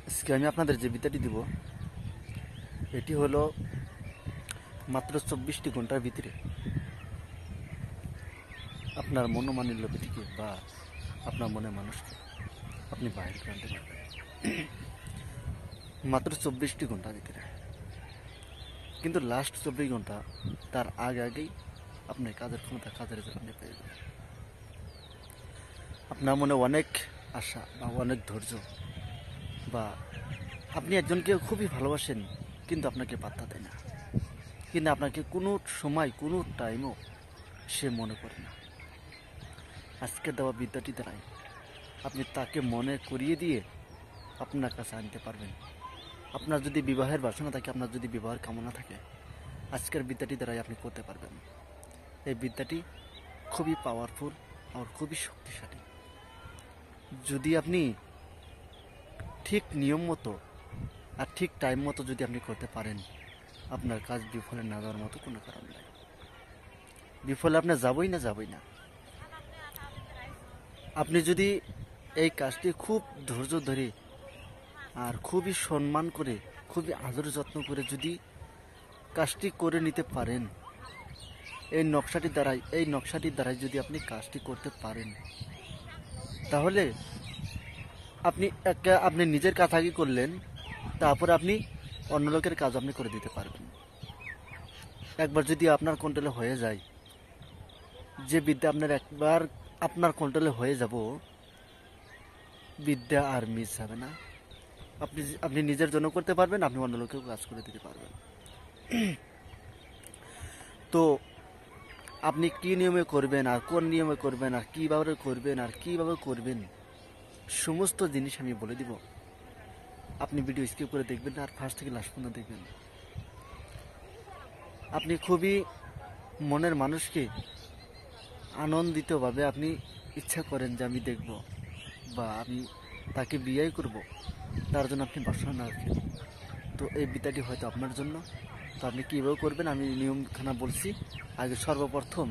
আজকে আমি আপনাদের যে বিদ্যাটি দিব এটি হলো মাত্র 24টি ঘন্টার ভিতরে আপনার মনোমালিন্য থেকে বা আপনার মনের মানুষকে আপনি বাইরে করে আনতে পারবেন। মাত্র 24টি ঘন্টার ভিতরে, কিন্তু লাস্ট 24 ঘন্টা তার আগেই আপনার কাজের ক্ষমতা, কাজের রেজাল্ট আপনি পেয়ে যাবেন। আপনার মনে অনেক আশা বা অনেক ধৈর্য, বা আপনি একজনকে খুবই ভালোবাসেন কিন্তু আপনাকে পাত্তা দেয় না, কিন্তু আপনাকে কোনো সময় কোনো টাইমও সে মনে করে না। আজকে দেওয়া বিদ্যাটি দ্বারাই আপনি তাকে মনে করিয়ে দিয়ে আপনার কাছে আনতে পারবেন। আপনার যদি বিবাহের বাসনা থাকে, আপনার যদি বিবাহের কামনা থাকে, আজকের বিদ্যাটি দ্বারাই আপনি করতে পারবেন। এই বিদ্যাটি খুবই পাওয়ারফুল আর খুবই শক্তিশালী। যদি আপনি ঠিক নিয়ম মতো আর ঠিক টাইম মতো যদি আপনি করতে পারেন, আপনার কাজ বিফলে না যাওয়ার মতো কোনো কারণ নাই। বিফলে আপনি যাবই না। আপনি যদি এই কাজটি খুব ধৈর্য ধরে আর খুবই সম্মান করে, খুবই আদর যত্ন করে যদি কাজটি করে নিতে পারেন, এই নকশাটির দ্বারাই যদি আপনি কাজটি করতে পারেন, তাহলে আপনি নিজের কাজ আগে করলেন, তারপর আপনি অন্য লোকের কাজ আপনি করে দিতে পারবেন। একবার যদি আপনার কন্ট্রোলে হয়ে যায়, যে বিদ্যা একবার আপনার কন্ট্রোলে হয়ে যাব, বিদ্যা আর মিস যাবে না। আপনি নিজের জন্য করতে পারবেন, আপনি অন্য লোকেও কাজ করে দিতে পারবেন। তো আপনি কি নিয়মে করবেন আর কোন নিয়মে করবেন আর কিভাবে করবেন সমস্ত জিনিস আমি বলে দিব। আপনি ভিডিও স্কিপ করে দেখবেন আর ফার্স্ট থেকে লাস্ট পর্যন্ত দেখবেন। আপনি খুবই মনের মানুষকে আনন্দিতভাবে আপনি ইচ্ছা করেন যে আমি দেখব বা আমি তাকে বিয়ে করব, তার জন্য আপনি বাসনা না রাখেন, তো এই বিদ্যাটি হয়তো আপনার জন্য। তো আপনি কীভাবে করবেন আমি নিয়মখানা বলছি। আগে সর্বপ্রথম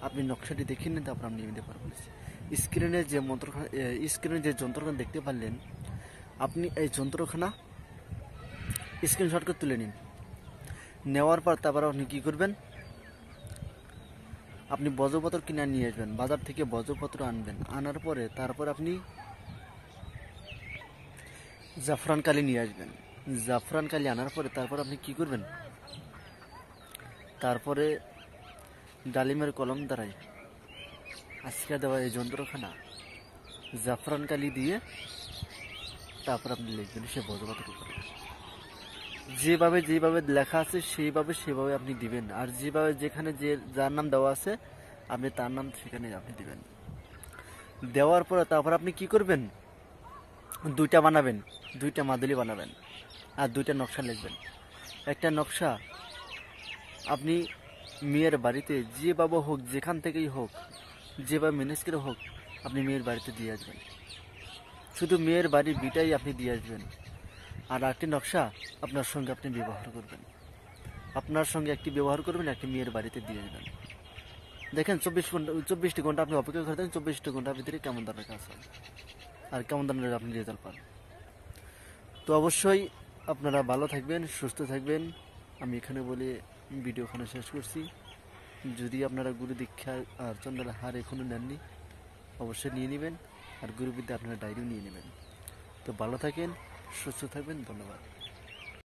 আপনি নকশাটি দেখে নিন, তারপর আমি নিয়ম দেওয়ার বলছি। স্ক্রিনে যে যন্ত্রখানা দেখতে পারলেন, আপনি এই যন্ত্রখানা স্ক্রিনশট করে তুলে নিন। নেওয়ার পর তারপর আপনি কী করবেন, আপনি বজ্রপত্র কিনে নিয়ে আসবেন, বাজার থেকে বজ্রপত্র আনবেন। আনার পরে তারপর আপনি জাফরান কালি নিয়ে আসবেন। জাফরান কালি আনার পরে তারপর আপনি কি করবেন, তারপরে ডালিমের কলম দ্বারাই আজকে দেওয়া এই যন্ত্রখানা জাফরান কালি দিয়ে তারপর আপনি লিখবেন সে বজ্রপাতের উপরে। যেভাবে লেখা আছে সেভাবে আপনি দিবেন, আর যেখানে যার নাম দেওয়া আছে আপনি তার নাম সেখানে আপনি দিবেন। দেওয়ার পরে তারপর আপনি কি করবেন, দুইটা মাদুলি বানাবেন আর দুইটা নকশা লিখবেন। একটা নকশা আপনি মেয়ের বাড়িতে যেভাবে হোক, যেখান থেকেই হোক, যেভাবে ম্যানেজ করে হোক, আপনি মেয়ের বাড়িতে দিয়ে আসবেন। শুধু মেয়ের বাড়ির বিটাই আপনি দিয়ে আসবেন। আর একটি নকশা আপনার সঙ্গে আপনি ব্যবহার করবেন, একটি মেয়ের বাড়িতে দিয়ে আসবেন। দেখেন 24টি ঘন্টা আপনি অপেক্ষা করে দেন, 24টি ঘন্টার ভিতরে কেমন ধরনের কাজ হয় আর কেমন ধরনের আপনি রেজাল্ট পান। তো অবশ্যই আপনারা ভালো থাকবেন, সুস্থ থাকবেন। আমি এখানে বলে ভিডিও ওখানে শেষ করছি। যদি আপনারা গুরু দীক্ষা আর চন্দ্রের হার এখনও নেননি, অবশ্যই নিয়ে নেবেন। আর গুরুবিদ্যা আপনারা ডায়েরিও নিয়ে নেবেন। তো ভালো থাকেন, সুস্থ থাকবেন। ধন্যবাদ।